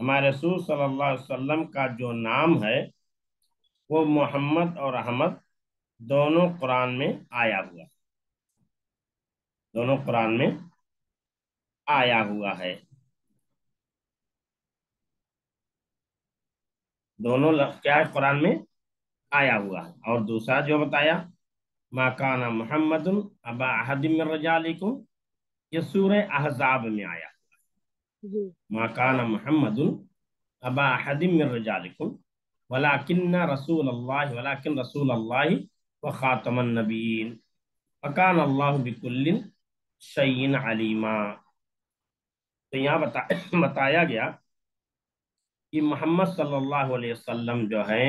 ہمارے رسول صلی اللہ علیہ وسلم کا جو نام ہے وہ محمد اور احمد دونوں قرآن میں آیا ہوا، دونوں قرآن میں آیا ہوا ہے، دونوں لفظ کیا ہے قرآن میں آیا ہوا ہے۔ اور دوسرا جو بتایا ما کان محمد ابا احد من رجالکم، یہ سورہ احزاب میں آیا، جی ما کان محمد ابا احد من رجالکم ولكن رسول اللہ وخاتم النبیین وکان اللہ بکل شیء علیما۔ تو یہاں بتایا گیا کہ محمد صلی اللہ علیہ وسلم جو ہے،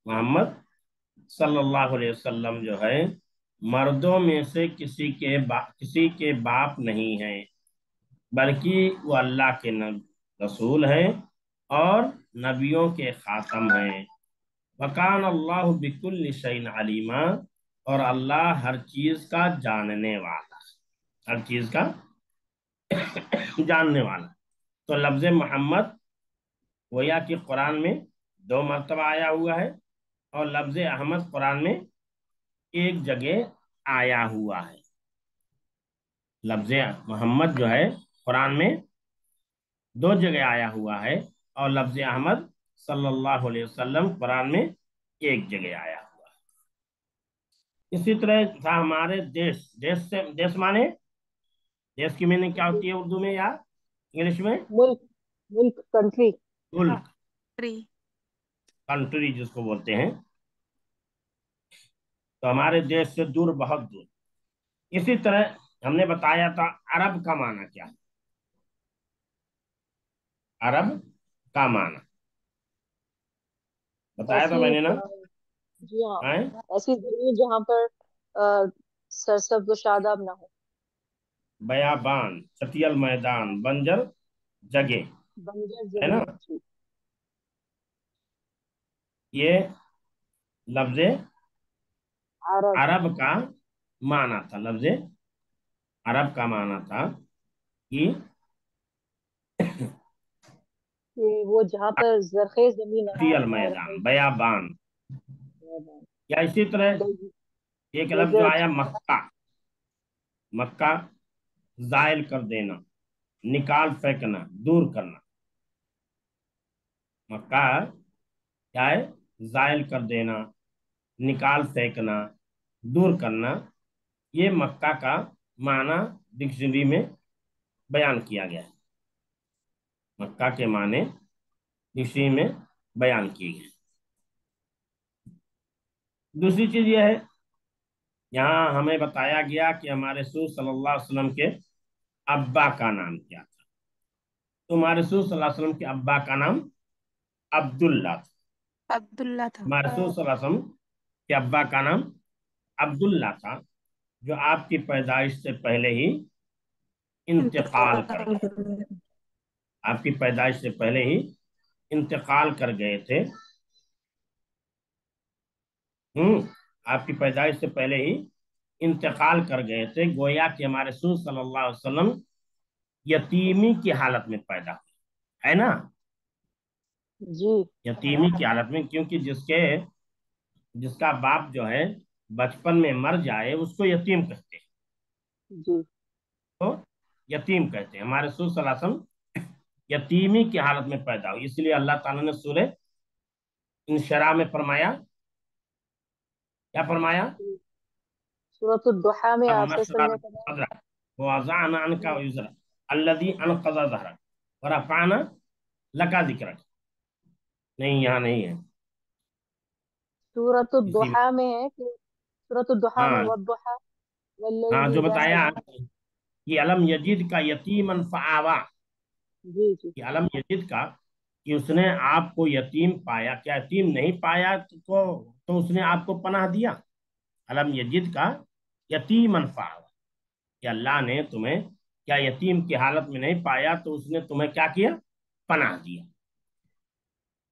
محمد صلی اللہ علیہ وسلم جو ہے مردوں میں سے کسی کے باپ نہیں ہیں، بلکہ وہ اللہ کے رسول ہیں اور نبیوں کے خاتم ہیں۔ وکان اللہ بکل شیء علیما، اور اللہ ہر چیز کا جاننے والا، ہر چیز کا جاننے والا۔ تو لفظ محمد گویا کہ قرآن میں 2 مرتبہ آیا ہوا ہے، اور لفظ احمد قرآن میں ایک جگہ آیا ہوا ہے۔ لفظ محمد جو ہے قرآن میں 2 جگہ آیا ہوا ہے، اور لفظ احمد صلی اللہ علیہ وسلم قرآن میں ایک جگہ آیا ہوا ہے۔ اسی طرح تھا ہمارے دیش مانے دیش کی میننگ کیا ہوتی ہے اردو میں یا انگلش میں؟ ملک، ملک، کنٹری۔ ملک، کنٹری جس کو بولتے ہیں۔ تو ہمارے دیش سے دور، بہت دور۔ اسی طرح ہم نے بتایا تھا عرب کا معنی کیا ہے، عرب کا معنی بتایا تھا ایسی میں نے نا؟ جی ہاں، ہیں؟ ایسی زمین جہاں پر سرسبز و شاداب نہ ہو، بیابان، چٹیل میدان، بنجر جگہ، بنجر ہے نا؟ زمین جی۔ یہ لفظ عرب، عرب کا معنی تھا، لفظ عرب کا معنی تھا کہ کہ وہ جہاں پر زرخیز زمین نہ ہو چٹیل اور میدان، بیابان۔ میدان، یا اسی طرح ایک لفظ جو ڈیزرٹ۔ آیا مکہ، مکہ زائل کر دینا، نکال پھینکنا، دور کرنا۔ مکہ کیا ہے؟ زائل کر دینا، نکال پھینکنا، دور کرنا۔ یہ مکہ کا معنی ڈکشنری میں بیان کیا گیا ہے، مکہ کے معنی ڈکشنری میں بیان کیے گئے۔ دوسری چیز یہ ہے، یہاں ہمیں بتایا گیا کہ ہمارے رسول صلی اللہ علیہ وسلم کے ابا کا نام کیا تھا۔ تو ہمارے رسول صلی اللہ علیہ وسلم کے ابا کا نام عبداللہ تھا، ہمارے رسول صلی اللہ علیہ وسلم کے ابا کا نام عبداللہ تھا، جو آپ کی پیدائش سے پہلے ہی انتقال کر گئے، آپ کی پیدائش سے پہلے ہی انتقال کر گئے تھے۔ آپ کی پیدائش سے پہلے ہی انتقال کر گئے تھے، گویا کہ ہمارے رسول صلی اللہ علیہ وسلم یتیمی کی حالت میں پیدا ہوئے، ہے نا؟ جی یتیمی کی حالت میں، کیونکہ جس کا باپ جو ہے بچپن میں مر جائے اس کو یتیم کہتے ہیں، جی تو یتیم کہتے ہیں۔ ہمارے رسول صلی اللہ علیہ وسلم یتیمی کی حالت میں پیدا ہوئی، اس لیے اللہ تعالیٰ نے سورہ انشراح میں فرمایا، کیا فرمایا؟ سورۃ الضحیٰ میں آپ سے نے وَوَضَعْنَا عَنْكَ وِزْرَكَ الَّذِي أَنْقَضَ ظَهْرَكَ وَرَفَعْنَا لَكَ ذِكْرَكَ۔ نہیں، یہاں نہیں ہے، سورۃ اسی میں۔ الضحیٰ میں ہے کہ سورۃ الضحیٰ میں ہاں والضحیٰ ہاں، واللیل جو اذا بتایا سجی۔ کہ علم یجد کا یتیمن فآوا، جی جی کہ علم یجد کا کہ اس نے آپ کو یتیم پایا، کیا یتیم نہیں پایا تو اس نے آپ کو پناہ دیا؟ علم یجد کا یتیمن فآوا، کہ اللہ نے تمہیں کیا یتیم کی حالت میں نہیں پایا تو اس نے تمہیں کیا کیا؟ پناہ دیا۔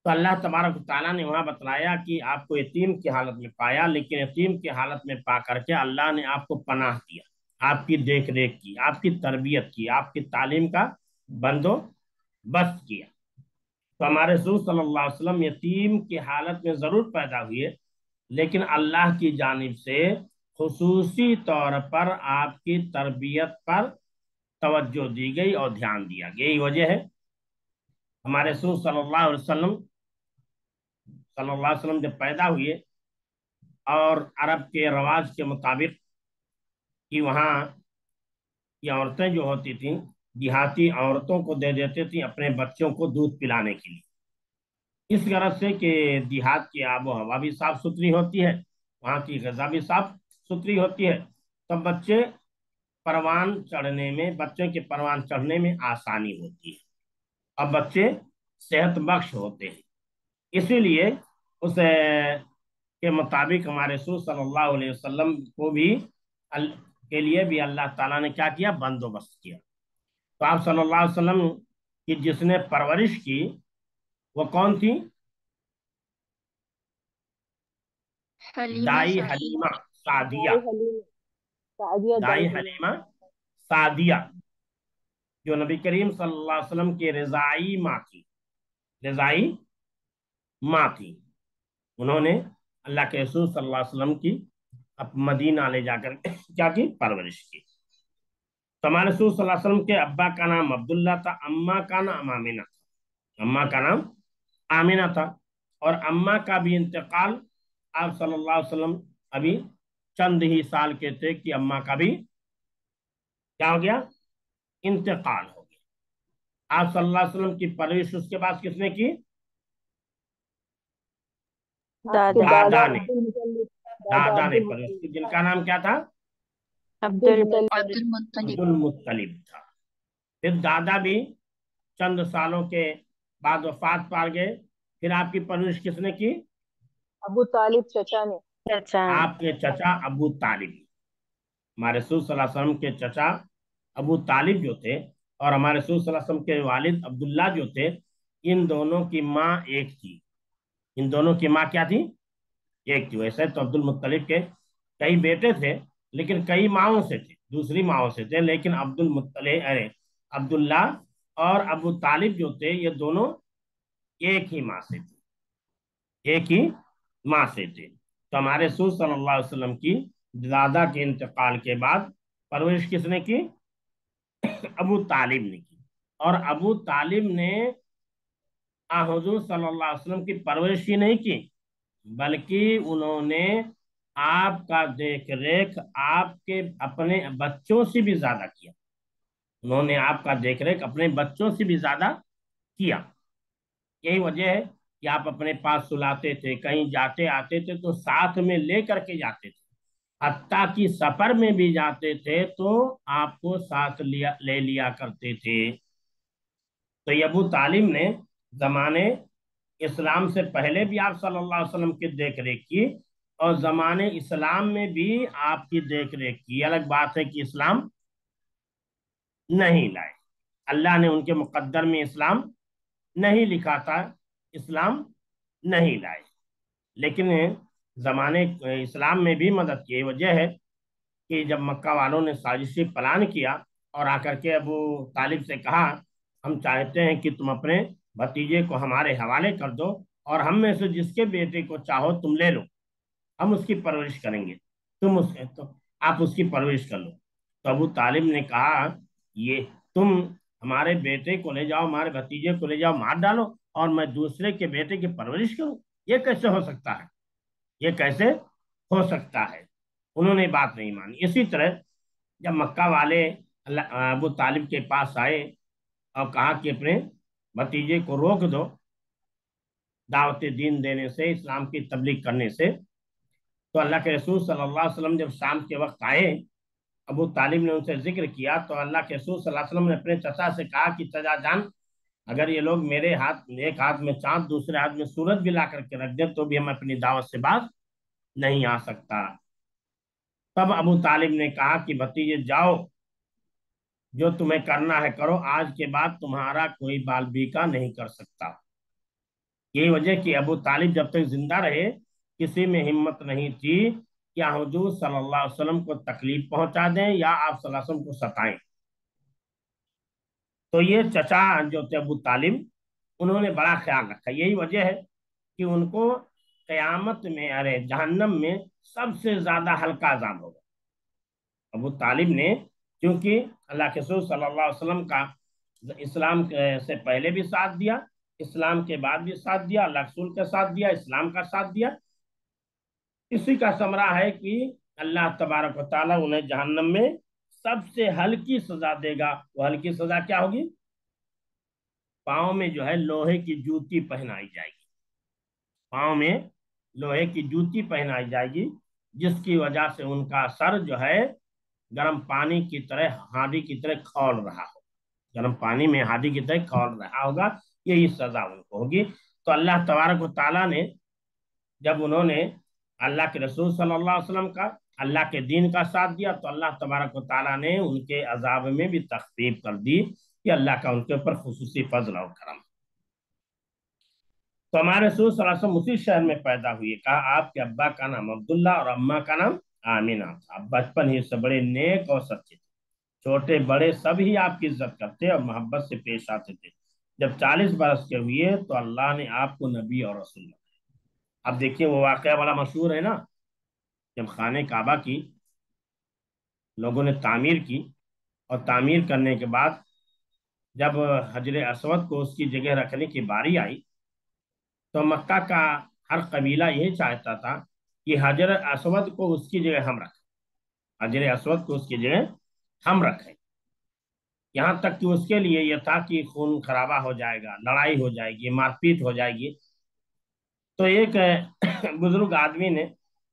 تو اللہ تبارک و تعالیٰ نے وہاں بتلایا کہ آپ کو یتیم کی حالت میں پایا، لیکن یتیم کی حالت میں پا کر کے اللہ نے آپ کو پناہ دیا، آپ کی دیکھ ریکھ کی، آپ کی تربیت کی، آپ کی تعلیم کا بندوبست کیا۔ تو ہمارے رسول صلی اللہ علیہ وسلم یتیم کی حالت میں ضرور پیدا ہوئے، لیکن اللہ کی جانب سے خصوصی طور پر آپ کی تربیت پر توجہ دی گئی اور دھیان دیا گیا۔ یہی وجہ ہے ہمارے رسول صلی اللہ علیہ وسلم جب پیدا ہوئے اور عرب کے رواج کے مطابق کہ وہاں کی عورتیں جو ہوتی تھیں دیہاتی عورتوں کو دے دیتے تھیں اپنے بچوں کو دودھ پلانے کے لیے، اس غرض سے کہ دیہات کی آب و ہوا بھی صاف ستھری ہوتی ہے، وہاں کی غذا بھی صاف ستھری ہوتی ہے، تب بچوں کے پروان چڑھنے میں آسانی ہوتی ہے، اب بچے صحت بخش ہوتے ہیں۔ اسی لیے اس کے مطابق ہمارے رسول صلی اللہ علیہ وسلم کو بھی کے لیے بھی اللہ تعالیٰ نے کیا کیا؟ بندوبست کیا۔ تو آپ صلی اللہ علیہ وسلم کی جس نے پرورش کی وہ کون تھی؟ دائی حلیمہ سعدیہ، دائی حلیمہ سعدیہ جو نبی کریم صلی اللہ علیہ وسلم کی رضائی ماں تھی۔ انہوں نے اللہ کے رسول صلی اللہ علیہ وسلم کی مدینہ لے جا کر کیا کی؟ پرورش کی۔ تو ہمارے رسول صلی اللہ علیہ وسلم کے ابا کا نام عبداللہ تھا، اماں کا نام آمینہ تھا، اماں کا نام آمینہ تھا، اور اماں کا بھی انتقال آپ صلی اللہ علیہ وسلم ابھی چند ہی سال کے تھے کہ اماں کا بھی کیا ہو گیا؟ انتقال ہو گیا۔ آپ صلی اللہ علیہ وسلم کی پرورش اس کے بعد کس نے کی؟ دادا نے پرورش کی، جن کا نام کیا تھا؟ عبد المطلب تھا۔ پھر دادا بھی چند سالوں کے بعد وفات پا گئے، پھر آپ کی پرورش کس نے کی؟ ابو طالب چچا نے، آپ کے چچا ابو طالب، ہمارے رسول صلی اللہ علیہ وسلم کے چچا ابو طالب جو تھے اور ہمارے رسول صلی اللہ علیہ وسلم کے والد عبداللہ جو تھے، ان دونوں کی ماں ایک تھی۔ ان دونوں کی ماں کیا تھی؟ ایک تھی۔ ویسے تو عبد المطلب کے کئی بیٹے تھے لیکن کئی ماؤں سے تھے، دوسری ماؤں سے تھے، لیکن عبداللہ اور ابو طالب جو تھے یہ دونوں ایک ہی ماں سے تھے، ایک ہی ماں سے تھے۔ تو ہمارے رسول صلی اللہ علیہ وسلم کی دادا کے انتقال کے بعد پرورش کس نے کی؟ ابو طالب نے کی، اور ابو طالب نے حضور صلی اللہ علیہ وسلم کی پرورش ہی نہیں کی بلکہ انہوں نے آپ کا دیکھ ریکھ آپ کے اپنے بچوں سے بھی زیادہ کیا، انہوں نے آپ کا دیکھ ریکھ اپنے بچوں سے بھی زیادہ کیا۔ یہی وجہ ہے کہ آپ اپنے پاس سلاتے تھے، کہیں جاتے آتے تھے تو ساتھ میں لے کر کے جاتے تھے، حتیٰ کہ سفر میں بھی جاتے تھے تو آپ کو ساتھ لے لیا کرتے تھے۔ تو یہ ابو طالب نے زمانے اسلام سے پہلے بھی آپ صلی اللہ علیہ وسلم کی دیکھ ریکھ کی اور زمانے اسلام میں بھی آپ کی دیکھ ریکھ کی۔ الگ بات ہے کہ اسلام نہیں لائے، اللہ نے ان کے مقدر میں اسلام نہیں لکھا تھا، اسلام نہیں لائے، لیکن زمانے اسلام میں بھی مدد کی۔ وجہ ہے کہ جب مکہ والوں نے سازشی پلان کیا اور آ کر کے ابو طالب سے کہا ہم چاہتے ہیں کہ تم اپنے بھتیجے کو ہمارے حوالے کر دو اور ہم میں سے جس کے بیٹے کو چاہو تم لے لو، ہم اس کی پرورش کریں گے، آپ اس کی پرورش کر لو۔ تو ابو طالب نے کہا یہ تم ہمارے بیٹے کو لے جاؤ، ہمارے بھتیجے کو لے جاؤ، مار ڈالو اور میں دوسرے کے بیٹے کی پرورش کروں، یہ کیسے ہو سکتا ہے؟ یہ کیسے ہو سکتا ہے؟ انہوں نے بات نہیں مانی۔ اسی طرح جب مکہ والے ابو طالب کے پاس آئے اور کہا کہ اپنے بھتیجے کو روک دو دعوت دین دینے سے، اسلام کی تبلیغ کرنے سے، تو اللہ کے رسول صلی اللہ علیہ وسلم جب شام کے وقت آئے ابو طالب نے ان سے ذکر کیا تو اللہ کے رسول صلی اللہ علیہ وسلم نے اپنے چچا سے کہا کہ چچا جان اگر یہ لوگ میرے ایک ہاتھ میں چاند دوسرے ہاتھ میں سورج بھی لا کر کے رکھ دیں تو بھی ہم اپنی دعوت سے باز نہیں آ سکتا۔ تب ابو طالب نے کہا کہ بھتیجے جاؤ، جو تمہیں کرنا ہے کرو، آج کے بعد تمہارا کوئی بال بیکا نہیں کر سکتا۔ یہی وجہ کہ ابو طالب جب تک زندہ رہے کسی میں ہمت نہیں تھی کہ حضور صلی اللہ علیہ وسلم کو تکلیف پہنچا دیں یا آپ صلی اللہ علیہ وسلم کو ستائیں۔ تو یہ چچا جو تھے ابو طالب انہوں نے بڑا خیال رکھا. یہی وجہ ہے کہ ان کو قیامت میں جہنم میں سب سے زیادہ ہلکا عذاب ہوگا. ابو طالب نے کیونکہ اللہ کے رسول صلی اللہ علیہ وسلم کا اسلام سے پہلے بھی ساتھ دیا, اسلام کے بعد بھی ساتھ دیا, اللہ رسول کا ساتھ دیا, اسلام کا ساتھ دیا, اسی کا ثمرہ ہے کہ اللہ تبارک و تعالیٰ انہیں جہنم میں سب سے ہلکی سزا دے گا. وہ ہلکی سزا کیا ہوگی؟ پاؤں میں جو ہے لوہے کی جوتی پہنائی جائے گی, پاؤں میں لوہے کی جوتی پہنائی جائے گی, جس کی وجہ سے ان کا سر جو ہے گرم پانی کی طرح ہانڈی کی طرح کھول رہا ہو, گرم پانی میں ہانڈی کی طرح کھول رہا ہوگا. یہی سزا ان کو ہوگی. تو اللہ تبارک و تعالیٰ نے جب انہوں نے اللہ کے رسول صلی اللہ علیہ وسلم کا, اللہ کے دین کا ساتھ دیا, تو اللہ تبارک و تعالیٰ نے ان کے عذاب میں بھی تخفیف کر دی کہ اللہ کا ان کے اوپر خصوصی فضل اور کرم. تو ہمارے رسول صلی اللہ علیہ وسلم اسی شہر میں پیدا ہوئے. کہا آپ کے ابا کا نام عبداللہ اور اماں کا نام آمینہ تھا. بچپن ہی سے بڑے نیک اور سچے تھے, چھوٹے بڑے سب ہی آپ کی عزت کرتے اور محبت سے پیش آتے تھے. جب 40 برس کے ہوئے تو اللہ نے آپ کو نبی اور رسول. اب دیکھیے وہ واقعہ بڑا مشہور ہے نا, جب خانہ کعبہ کی لوگوں نے تعمیر کی, اور تعمیر کرنے کے بعد جب حجر اسود کو اس کی جگہ رکھنے کی باری آئی, تو مکہ کا ہر قبیلہ یہی چاہتا تھا کہ حجر اسود کو اس کی جگہ ہم رکھیں, حجر اسود کو اس کی جگہ ہم رکھیں. یہاں تک کہ اس کے لیے یہ تھا کہ خون خرابہ ہو جائے گا, لڑائی ہو جائے گی, مار پیٹ ہو جائے گی. تو ایک بزرگ آدمی نے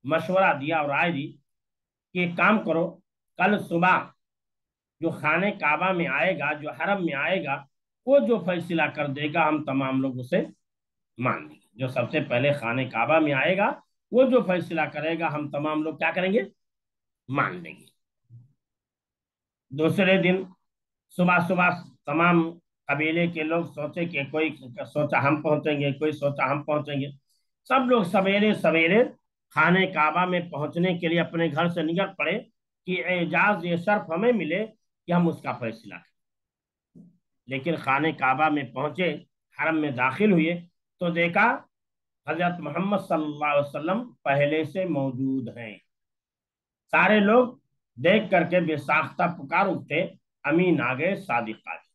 مشورہ دیا اور رائے دی کہ ایک کام کرو, کل صبح جو خانہ کعبہ میں آئے گا, جو حرم میں آئے گا, وہ جو فیصلہ کر دے گا ہم تمام لوگ اسے مان لیں گے. جو سب سے پہلے خانہ کعبہ میں آئے گا وہ جو فیصلہ کرے گا ہم تمام لوگ کیا کریں گے؟ مان لیں گے. دوسرے دن صبح صبح تمام قبیلے کے لوگ سوچے کہ کوئی سوچا ہم پہنچیں گے, کوئی سوچا ہم پہنچیں گے. سب لوگ سویرے سویرے خانہ کعبہ میں پہنچنے کے لیے اپنے گھر سے نکل پڑے کہ اعجاز یہ شرف ہمیں ملے کہ ہم اس کا فیصلہ کریں. لیکن خانہ کعبہ میں پہنچے, حرم میں داخل ہوئے تو دیکھا حضرت محمد صلی اللہ علیہ وسلم پہلے سے موجود ہیں. سارے لوگ دیکھ کر کے بے ساختہ پکار اٹھتے, امین آگے صادق آگے,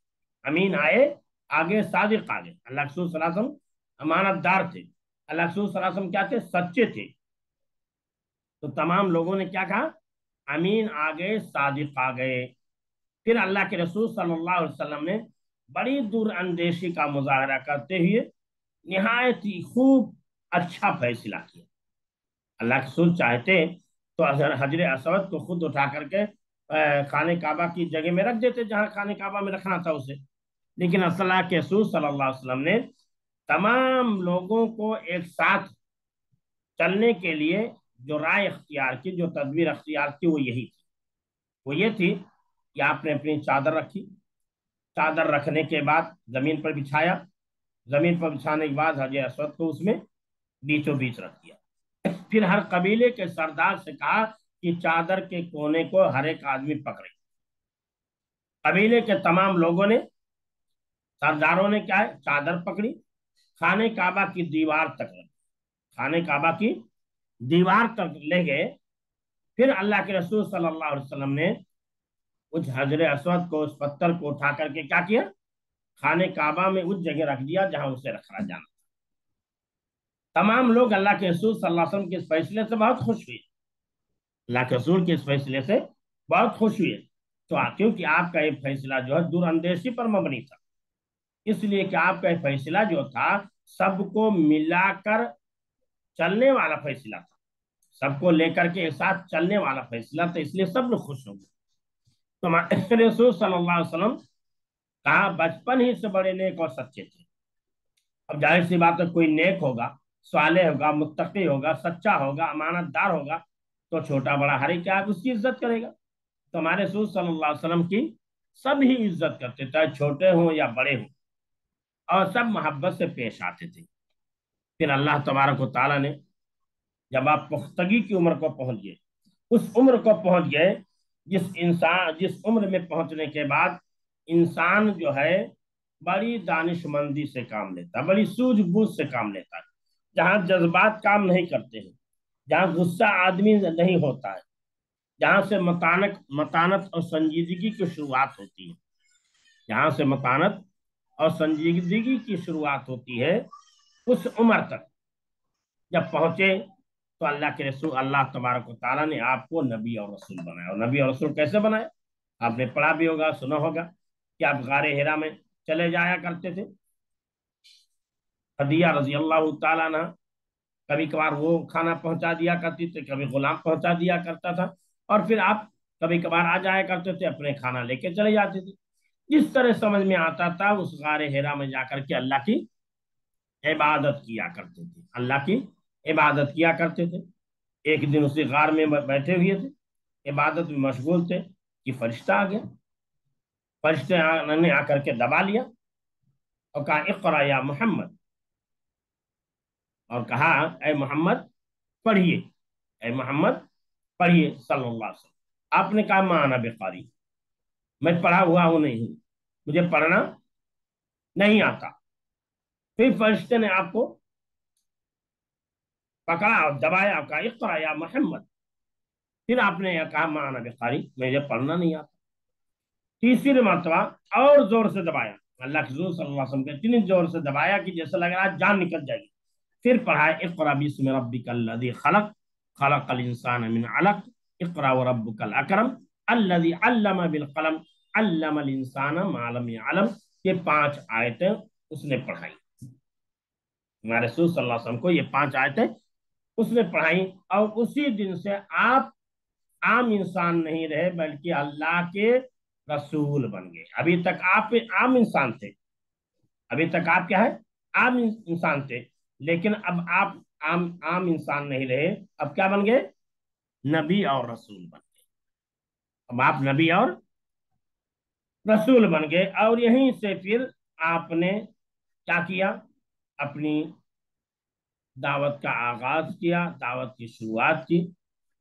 امین آئے آگے صادق آگے. اللہ رسول صلی اللہ علیہ وسلم امانت دار تھے, اللہ رسول صلی اللہ علیہ وسلم کیا تھے؟ سچے تھے. تو تمام لوگوں نے کیا کہا؟ امین آگے صادق آگے. پھر اللہ کے رسول صلی اللہ علیہ وسلم نے بڑی دور اندیشی کا مظاہرہ کرتے ہوئے نہایت ہی خوب اچھا فیصلہ کیا. اللہ کے رسول چاہتے تو حجر اسود کو خود اٹھا کر کے خانہ کعبہ کی جگہ میں رکھ دیتے جہاں خانہ کعبہ میں رکھنا تھا اسے. لیکن اللہ کے رسول صلی اللہ علیہ وسلم نے تمام لوگوں کو ایک ساتھ چلنے کے لیے جو رائے اختیار کی, جو تدبیر اختیار کی, وہ یہی تھی. وہ یہ تھی کہ آپ نے اپنی چادر رکھی, چادر رکھنے کے بعد زمین پر بچھایا, زمین پر بچھانے کے بعد حجر اسود کو اس میں بیچوں بیچ رکھ دیا. پھر ہر قبیلے کے سردار سے کہا کہ چادر کے کونے کو ہر ایک آدمی پکڑے. قبیلے کے تمام لوگوں نے, سرداروں نے کیا ہے, چادر پکڑی, خانہ کعبہ کی دیوار تک لگی, خانہ کعبہ کی دیوار تک لے گئے. پھر اللہ کے رسول صلی اللہ علیہ وسلم نے اس حجر اسود کو, اس پتھر کو اٹھا کر کے کیا کیا؟ خانہ کعبہ میں اس جگہ رکھ دیا جہاں اسے رکھا جانا. تمام لوگ اللہ کے رسول صلی اللہ علیہ وسلم کے اس فیصلے سے بہت خوش ہوئے, اللہ کے رسول کے اس فیصلے سے بہت خوش ہوئے. تو کیونکہ آپ کا یہ فیصلہ جو ہے دور اندیشی پر مبنی تھا, اس لیے کہ آپ کا یہ فیصلہ جو تھا سب کو ملا کر چلنے والا فیصلہ تھا, سب کو لے کر کے ایک ساتھ چلنے والا فیصلہ تھا, اس لیے سب لوگ خوش ہو گئے. تو رسول صلی اللہ علیہ وسلم کہا بچپن ہی سے بڑے نیک اور سچے تھے. اب ظاہر سی بات ہے, کوئی نیک ہوگا, صالح ہوگا, متقی ہوگا, سچا ہوگا, امانت دار ہوگا, تو چھوٹا بڑا ہر ایک کیا اس کی عزت کرے گا. تو ہمارے رسول صلی اللہ علیہ وسلم کی سب ہی عزت کرتے, چاہے چھوٹے ہوں یا بڑے ہوں, اور سب محبت سے پیش آتے تھے. پھر اللہ تبارک و تعالیٰ نے جب آپ پختگی کی عمر کو پہنچ گئے, اس عمر کو پہنچ گئے جس عمر میں پہنچنے کے بعد انسان جو ہے بڑی دانشمندی سے کام لیتا ہے، بڑی سوجھ بوجھ سے کام لیتا ہے، جہاں جذبات کام نہیں کرتے ہیں، جہاں غصہ آدمی نہیں ہوتا ہے، جہاں سے متانت اور سنجیدگی کی شروعات ہوتی ہے، جہاں سے متانت اور سنجیدگی کی شروعات ہوتی ہے، اس عمر تک جب پہنچے تو اللہ کے رسول اللہ تبارک و تعالیٰ نے آپ کو نبی اور رسول بنایا۔ اور نبی اور رسول کیسے بنایا؟ آپ نے پڑھا بھی ہوگا، سنا ہوگا کہ آپ غار ہرا میں چلے جایا کرتے تھے، خدیجہ رضی اللہ تعالیٰ عنہ کبھی کبھار وہ کھانا پہنچا دیا کرتی تھی، کبھی غلام پہنچا دیا کرتا تھا، اور پھر آپ کبھی کبھار آ جایا کرتے تھے، اپنے کھانا لے کے چلے جاتے تھے۔ جس طرح سمجھ میں آتا تھا اس غار ہرا میں جا کر کے اللہ کی عبادت کیا کرتے تھے، اللہ کی عبادت کیا کرتے تھے۔ ایک دن اسی غار میں بیٹھے ہوئے تھے، عبادت میں مشغول تھے کہ فرشتہ آ گیا، فرشتے نے آ کر کے دبا لیا اور کہا اقرا یا محمد، اور کہا اے محمد پڑھیے، اے محمد پڑھیے صلی اللہ علیہ وسلم۔ آپ نے کہا ما انا بقاری، میں پڑھا ہوا ہوں نہیں، مجھے پڑھنا نہیں آتا۔ پھر فرشتے نے آپ کو پکڑا اور دبایا اور کہا اقرا یا محمد، پھر آپ نے کہا ما انا بقاری، مجھے پڑھنا نہیں آتا۔ تیسری مرتبہ اور زور سے دبایا، اللہ کے رسول صلی اللہ علیہ وسلم کے اتنی زور سے دبایا کہ جیسے لگ رہا جان نکل جائے گی۔ پھر پڑھا اقرا بسم ربک الذی خلق، خلق الانسان من علق، اقرا وربک الاکرم الذی علم بالقلم، علم الانسان ما لم يعلم۔ یہ 5 آیتیں اس نے پڑھائی، ہمارے رسول صلی اللہ علیہ وسلم کو یہ 5 آیتیں اس نے پڑھائی، اور اسی دن سے آپ عام انسان نہیں رہے بلکہ اللہ کے رسول بن گئے۔ ابھی تک آپ عام انسان تھے، ابھی تک آپ کیا ہے؟ عام انسان تھے، لیکن اب آپ عام انسان نہیں رہے، اب کیا بن گئے؟ نبی اور رسول بن گئے۔ اب آپ نبی اور رسول بن گئے، اور یہیں سے پھر آپ نے کیا کیا؟ اپنی دعوت کا آغاز کیا، دعوت کی شروعات کی،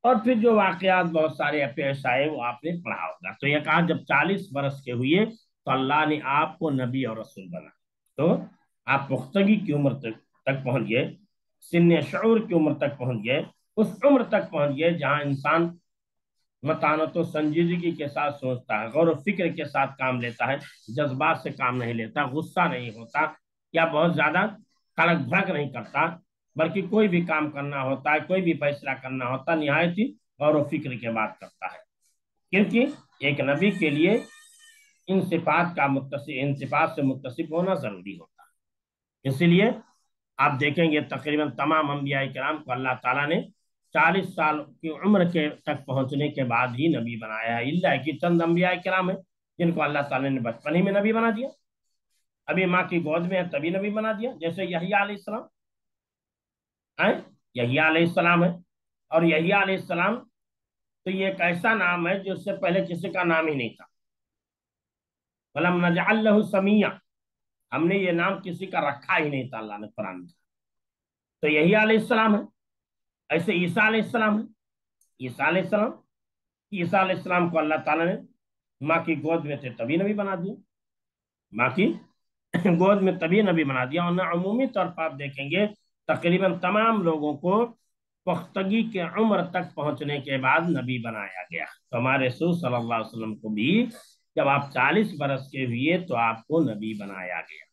اور پھر جو واقعات بہت سارے پیش آئے وہ آپ نے پڑھا ہوگا۔ تو یہ کہا جب 40 برس کے ہوئے تو اللہ نے آپ کو نبی اور رسول بنا، تو آپ پختگی کی عمر تک پہنچ گئے، سن شعور کی عمر تک پہنچ گئے، اس عمر تک پہنچ گئے جہاں انسان متانت و سنجیدگی کے ساتھ سوچتا ہے، غور و فکر کے ساتھ کام لیتا ہے، جذبات سے کام نہیں لیتا، غصہ نہیں ہوتا، یا بہت زیادہ کڑک بھڑک نہیں کرتا، بلکہ کوئی بھی کام کرنا ہوتا ہے، کوئی بھی فیصلہ کرنا ہوتا ہے، نہایت ہی غور و فکر کے بات کرتا ہے۔ کیونکہ ایک نبی کے لیے ان صفات سے متصف ہونا ضروری ہوتا ہے۔ اسی لیے آپ دیکھیں گے تقریباً تمام انبیاء کرام کو اللہ تعالیٰ نے 40 سال کی عمر کے تک پہنچنے کے بعد ہی نبی بنایا ہے، اللہ کی چند انبیاء کرام ہیں جن کو اللہ تعالیٰ نے بچپن ہی میں نبی بنا دیا، ابھی ماں کی گود میں ہے تبھی نبی بنا دیا، جیسے یحییٰ علیہ السلام یحییٰ علیہ السلام ہے، اور یحییٰ علیہ السلام تو یہ ایک ایسا نام ہے جو اس سے پہلے کسی کا نام ہی نہیں تھا، وَلَمْ نَجْعَلْ لَهُ سَمِيًّا، ہم نے یہ نام کسی کا رکھا ہی نہیں تھا، اللہ نے قرآن میں۔ تو یحییٰ علیہ السلام ہے، ایسے عیسیٰ علیہ السلام ہے، عیسیٰ علیہ السلام کو اللہ تعالیٰ نے ماں کی گود میں تھے تبھی نبی بنا دیا، ماں کی گود میں تبھی نبی بنا دیا۔ اور عمومی طور پر آپ دیکھیں گے تقریباً تمام لوگوں کو پختگی کے عمر تک پہنچنے کے بعد نبی بنایا گیا۔ تو ہمارے رسول صلی اللہ علیہ وسلم کو بھی جب آپ 40 برس کے ہوئے تو آپ کو نبی بنایا گیا۔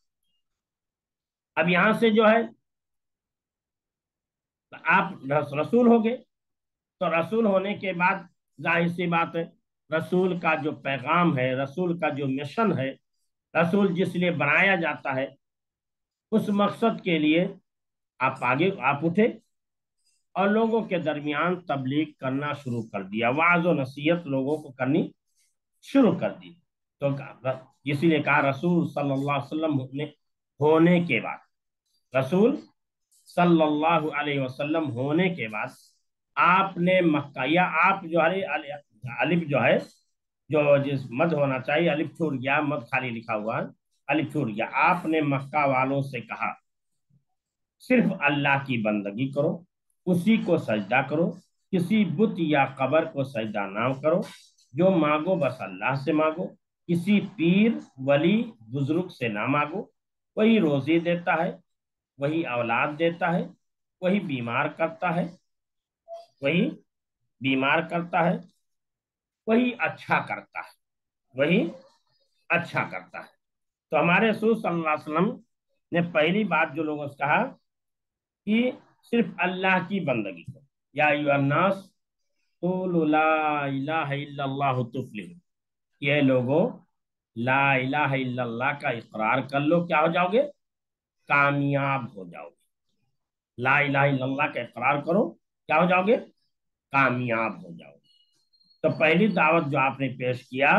اب یہاں سے جو ہے آپ رسول ہو گئے، تو رسول ہونے کے بعد ظاہر سی بات ہے رسول کا جو پیغام ہے، رسول کا جو مشن ہے، رسول جس لیے بنایا جاتا ہے، اس مقصد کے لیے آپ آگے آپ اٹھے اور لوگوں کے درمیان تبلیغ کرنا شروع کر دیا، وعظ و نصیحت لوگوں کو کرنی شروع کر دی۔ تو اسی لیے کہا رسول صلی اللہ علیہ وسلم ہونے کے بعد، رسول صلی اللہ علیہ وسلم ہونے کے بعد آپ نے مکہ، یا آپ جو ہے الف جو ہے جو جس مد ہونا چاہیے الف چھوٹ گیا، مد خالی لکھا ہوا ہے، الف چھوٹ گیا، آپ نے مکہ والوں سے کہا صرف اللہ کی بندگی کرو، اسی کو سجدہ کرو، کسی بت یا قبر کو سجدہ نہ کرو، جو مانگو بس اللہ سے مانگو، کسی پیر ولی بزرگ سے نہ مانگو، وہی روزی دیتا ہے، وہی اولاد دیتا ہے، وہی بیمار کرتا ہے، وہی بیمار کرتا ہے، وہی اچھا کرتا ہے، وہی اچھا کرتا ہے۔ تو ہمارے رسول صلی اللہ علیہ وسلم نے پہلی بات جو لوگوں سے کہا کہ صرف اللہ کی بندگی کرو، یا ایھا الناس قولوا لا الہ الا اللہ تفلحوا، یہ لوگوں لا الہ الا اللہ کا اقرار کر لو، کیا ہو جاؤ گے؟ کامیاب ہو جاؤ گے۔ لا الہ الا اللہ کا اقرار کرو، کیا ہو جاؤ گے؟ کامیاب ہو جاؤ گے۔ تو پہلی دعوت جو آپ نے پیش کیا،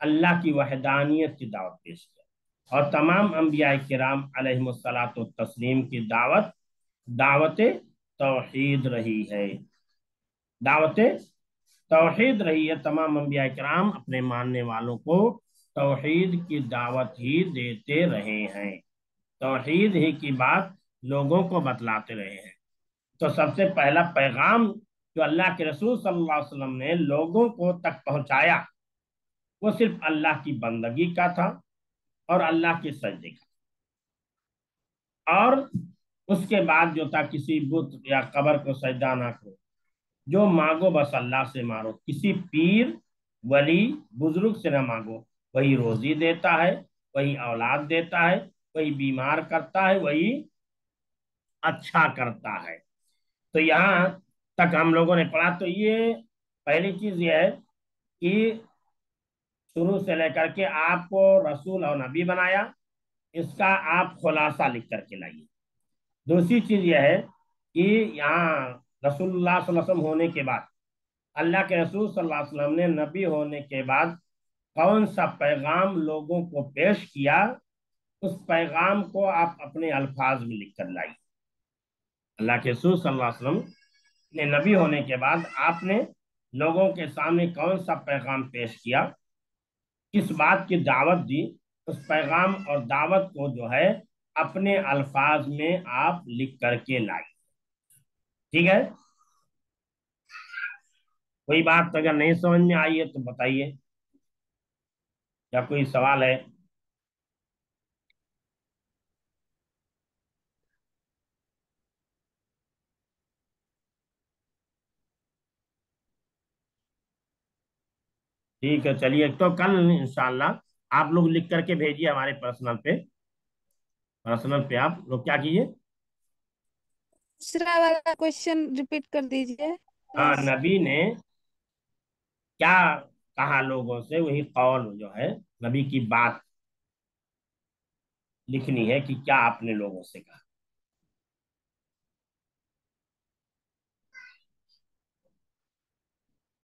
اللہ کی وحدانیت کی دعوت پیش کیا، اور تمام انبیاء کرام علیہم الصلاۃ والتسلیم کی دعوت دعوت توحید رہی ہے، دعوت توحید رہی ہے۔ تمام انبیاء کرام اپنے ماننے والوں کو توحید کی دعوت ہی دیتے رہے ہیں، توحید ہی کی بات لوگوں کو بتلاتے رہے ہیں۔ تو سب سے پہلا پیغام جو اللہ کے رسول صلی اللہ علیہ وسلم نے لوگوں کو تک پہنچایا، وہ صرف اللہ کی بندگی کا تھا اور اللہ کے سجدے کا، اور اس کے بعد جو تھا کسی بت یا قبر کو سجدہ نہ کرو، جو مانگو بس اللہ سے مانگو، کسی پیر ولی بزرگ سے نہ مانگو، وہی روزی دیتا ہے، وہی اولاد دیتا ہے، وہی بیمار کرتا ہے، وہی اچھا کرتا ہے۔ تو یہاں تک ہم لوگوں نے پڑھا، تو یہ پہلی چیز یہ ہے کہ شروع سے لے کر کے آپ کو رسول اور نبی بنایا، اس کا آپ خلاصہ لکھ کر کے لائیے۔ دوسری چیز یہ ہے کہ یہاں رسول اللہ صلی اللہ علیہ وسلم ہونے کے بعد، اللہ کے رسول صلی اللہ علیہ وسلم نے نبی ہونے کے بعد کون سا پیغام لوگوں کو پیش کیا، اس پیغام کو آپ اپنے الفاظ میں لکھ کر لائیے۔ اللہ کے رسول صلی اللہ علیہ وسلم نے نبی ہونے کے بعد آپ نے لوگوں کے سامنے کون سا پیغام پیش کیا، کس بات کی دعوت دی، اس پیغام اور دعوت کو جو ہے اپنے الفاظ میں آپ لکھ کر کے لائیے، ٹھیک ہے؟ کوئی بات اگر نہیں سمجھ میں آئی ہے تو بتائیے، یا کوئی سوال ہے؟ ٹھیک ہے، چلیے، تو کل انشاءاللہ آپ لوگ لکھ کر کے بھیجیے ہمارے پرسنل پہ آپ لوگ کیا کیجیے۔ دوسرا والا کوشچن ریپیٹ کر دیجیے۔ ہاں، نبی نے کیا کہا لوگوں سے، وہی قول جو ہے نبی کی بات لکھنی ہے کہ کیا آپ نے لوگوں سے کہا۔